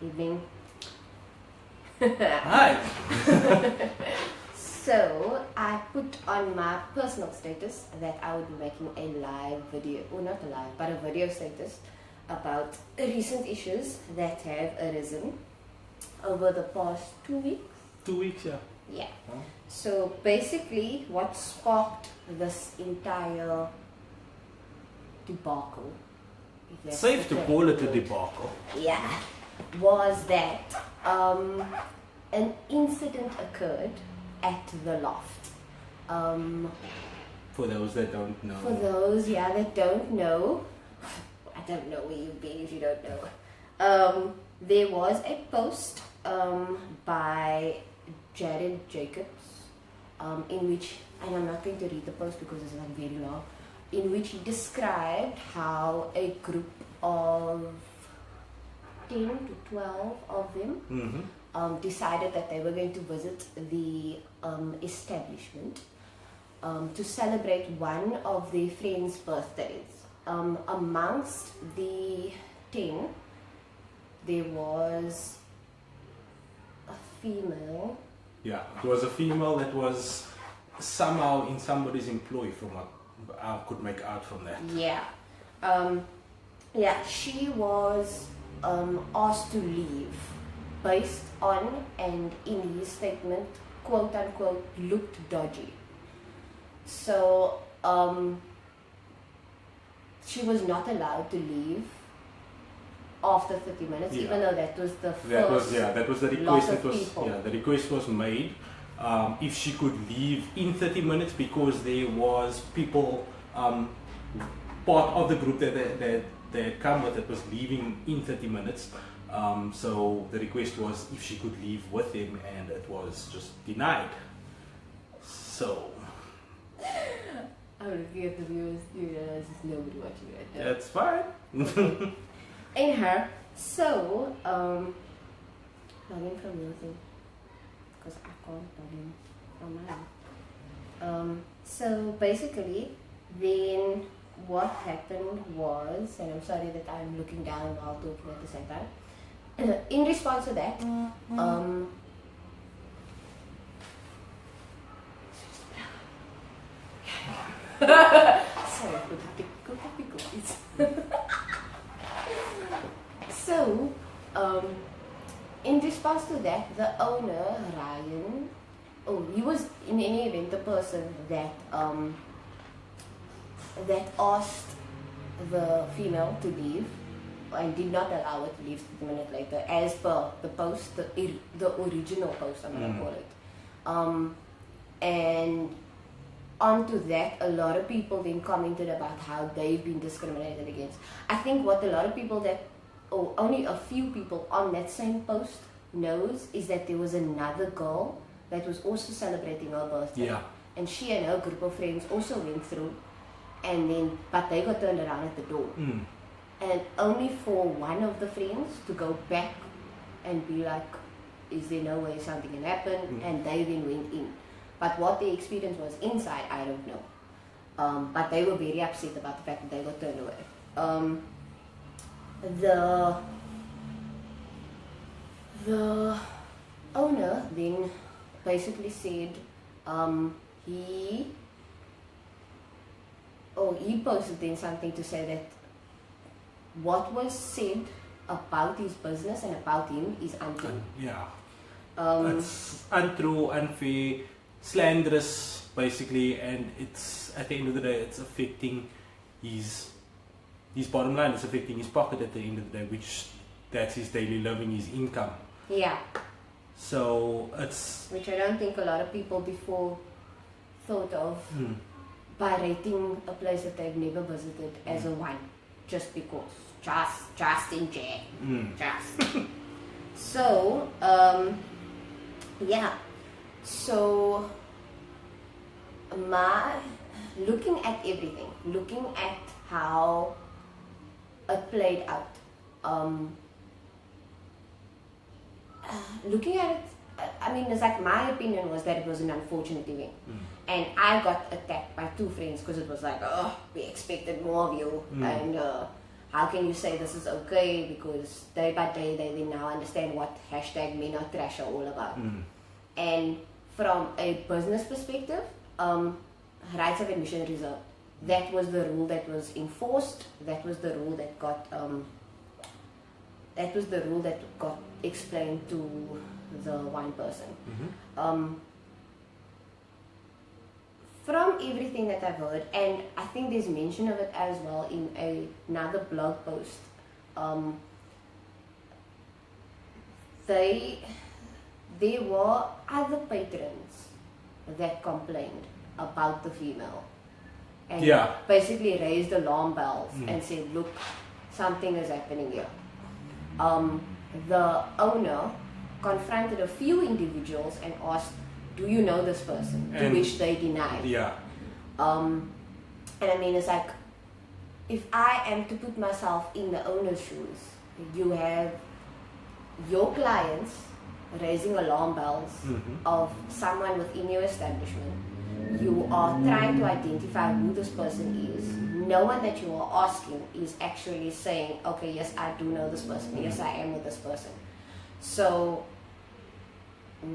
Evening. Hi. So I put on my personal status that I would be making a live video, or not a live, but a video status about recent issues that have arisen over the past 2 weeks. 2 weeks, yeah. Yeah. Huh? So basically what sparked this entire debacle, if that's Safe the to term. call it a debacle. Yeah, was that an incident occurred at the loft. For those that don't know. For those, that don't know, I don't know where you've been if you don't know. There was a post by Jared Jacobs in which, and I'm not going to read the post because it's like very long, in which he described how a group of 10 to 12 of them decided that they were going to visit the establishment to celebrate one of their friends' birthdays. Amongst the 10, there was a female. Yeah, it was a female that was somehow in somebody's employ, from what I could make out from that. Yeah. She was asked to leave based on, and in his statement, quote unquote, looked dodgy. So she was not allowed to leave after 30 minutes, even though that was the first that was the lot request. of The request was made if she could leave in 30 minutes, because there was people, part of the group that they had come with, that was leaving in 30 minutes. So the request was if she could leave with him, and it was just denied. So I'm looking at the viewers, there's just nobody watching right now. that's fine. Anyhow, so log in from your thing, because I can't log in from mine. So basically, then what happened was, and I'm sorry that I'm looking down while talking at the same time. In response to that, sorry for the tickle. So, in response to that, the owner, Ryan, he was in any event the person that that asked the female to leave and did not allow her to leave 30 minutes later, as per the post, the original post, I'm going to call it. And onto that, a lot of people then commented about how they've been discriminated against. I think what a lot of people only a few people on that same post knows is that there was another girl that was also celebrating her birthday. Yeah. And she and her group of friends also went through, but they got turned around at the door. And only for one of the friends to go back and be like, is there no way something can happen? And they then went in. But what the experience was inside, I don't know. But they were very upset about the fact that they got turned away. The owner then basically said he posted then something to say that what was said about his business and about him is untrue. It's untrue, unfair, slanderous, basically, and it's, at the end of the day, it's affecting his bottom line. It's affecting his pocket at the end of the day, that's his daily living, his income. Yeah. So which I don't think a lot of people before thought of by rating a place that they've never visited as a 1, just because, just in jail, just. So so looking at everything, looking at how it played out, looking at it, I mean, it's like, my opinion was that it was an unfortunate event. And I got attacked by 2 friends because it was like, we expected more of you. And how can you say this is okay? Because day by day they now understand what hashtag me not trash are all about. And from a business perspective, rights of admission reserved. That was the rule that was enforced. That was the rule that got explained to the one person. From everything that I've heard, and I think there's mention of it as well in another blog post, there were other patrons that complained about the female and basically raised alarm bells and said, look, something is happening here. The owner confronted a few individuals and asked, do you know this person? To which they denied. And I mean, it's like, if I am to put myself in the owner's shoes, you have your clients raising alarm bells of someone within your establishment. You are trying to identify who this person is. No one that you are asking is actually saying, okay, yes, I do know this person. Yes, I am with this person. So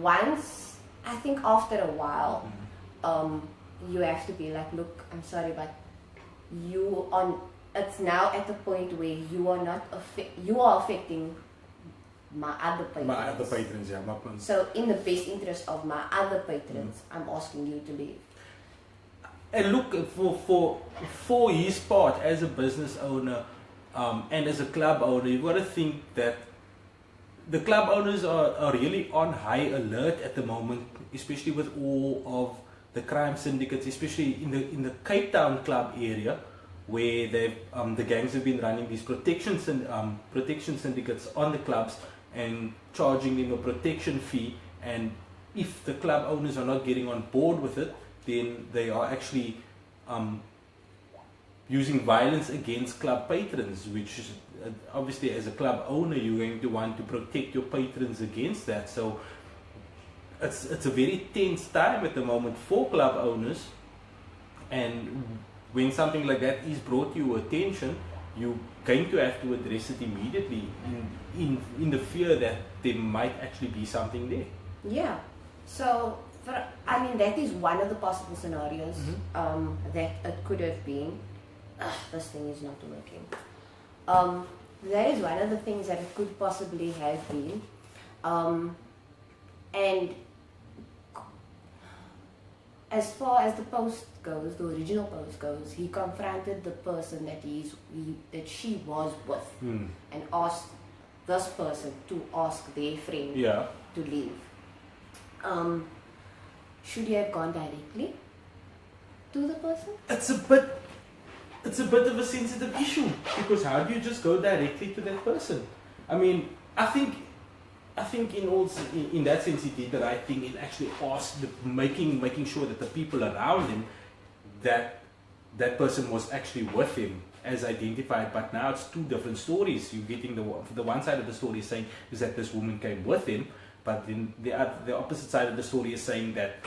once, I think after a while, you have to be like, look, I'm sorry, but it's now at the point where you are not you are affecting my other patrons. So in the best interest of my other patrons, I'm asking you to leave. And look, for his part as a business owner and as a club owner, you've got to think that the club owners are really on high alert at the moment, especially with all of the crime syndicates, especially in the Cape Town club area, where the gangs have been running these protection syndicates on the clubs and charging them a protection fee. And if the club owners are not getting on board with it, then they are actually using violence against club patrons, which is obviously, as a club owner, you're going to want to protect your patrons against that. So it's a very tense time at the moment for club owners, and when something like that is brought to your attention, you're going to have to address it immediately in the fear that there might actually be something there. Yeah. So that is one of the possible scenarios that it could have been. This thing is not working. That is one of the things that it could possibly have been. And as far as the post goes, the original post goes, he confronted the person that she was with and asked this person to ask their friend to leave. Should he have gone directly to the person? It's a bit of a sensitive issue, because how do you just go directly to that person? I mean, I think in that sense he did the right thing in actually making sure that the people around him, that person was actually with him as identified. But now it's two different stories. You're getting the one side of the story is saying is that this woman came with him, but then the opposite side of the story is saying that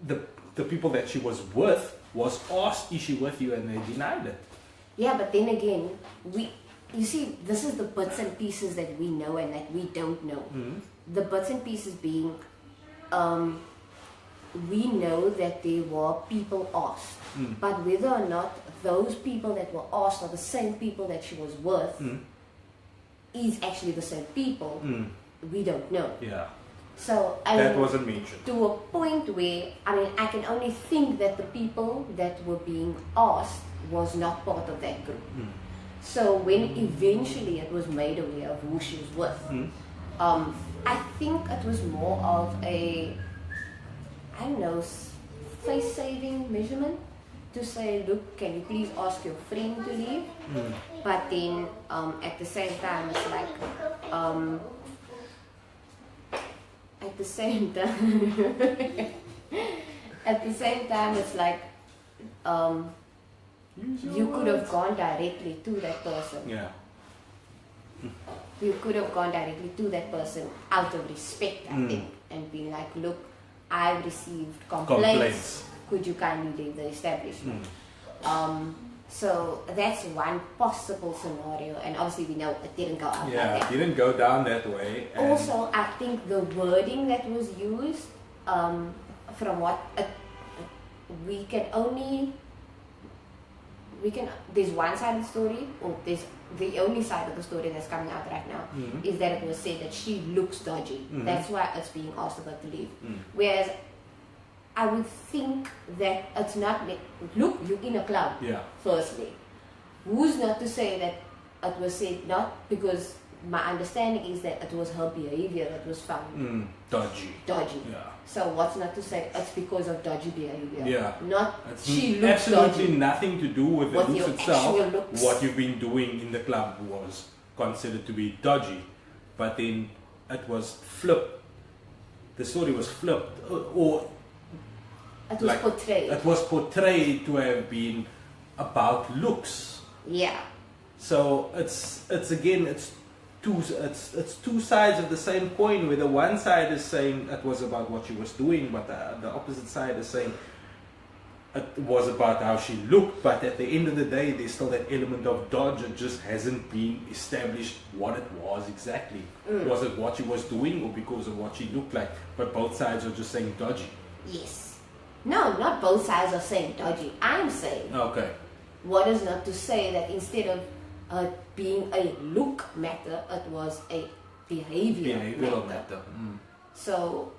the people that she was with was asked, is she with you, and they denied it. Yeah, but then again, you see, this is the bits and pieces that we know and that we don't know. The bits and pieces being, we know that there were people asked, but whether or not those people that were asked are the same people that she was with, is actually the same people, we don't know. Yeah. So that wasn't mentioned. To a point where, I can only think that the people that were being asked was not part of that group. So when eventually it was made aware of who she was with, I think it was more of a, face-saving measurement to say, look, can you please ask your friend to leave? But then at the same time, it's like, it's like, you could have gone directly to that person. Yeah. You could have gone directly to that person out of respect, I think, and been like, look, I've received complaints. Could you kindly leave the establishment? So that's one possible scenario, and obviously we know it didn't go out like Yeah, that. it didn't go down that way. And Also, I think the wording that was used, from what we can only, there's one side of the story, or there's the only side of the story that's coming out right now, is that it was said that she looks dodgy. That's why it's being asked about to leave. Whereas I would think that it's not, look, you're in a club, firstly. Who's not to say that it was said not, because my understanding is that it was her behavior that was found dodgy. Yeah. So what's not to say it's because of dodgy behavior? Yeah. Not It's she looks absolutely dodgy. nothing to do with the With looks your itself. actual looks. What you've been doing in the club was considered to be dodgy, but then it was flipped. The story was flipped, or It was portrayed. It was portrayed to have been about looks. Yeah. So it's two sides of the same coin, where the one side is saying it was about what she was doing, but the opposite side is saying it was about how she looked. But at the end of the day, there's still that element of dodge. It just hasn't been established what it was exactly. Was it what she was doing, or because of what she looked like? But both sides are just saying dodgy. Yes. No, not both sides are saying dodgy. I'm saying. Okay. What is not to say that instead of being a look matter, it was a behavioral matter. So,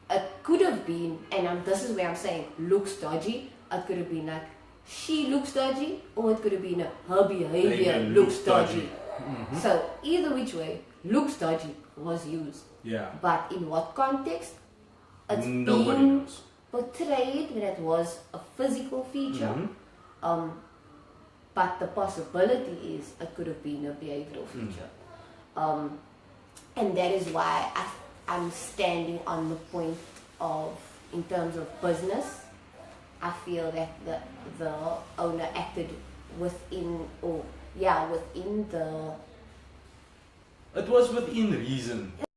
it could have been, and this is where I'm saying looks dodgy. It could have been like she looks dodgy, or it could have been her behavior looks dodgy. So either which way, looks dodgy was used. Yeah. But in what context? It's Nobody being knows. portrayed that it was a physical feature. But the possibility is it could have been a behavioral feature. And that is why I'm standing on the point of, in terms of business, I feel that the owner acted within the... It was within reason.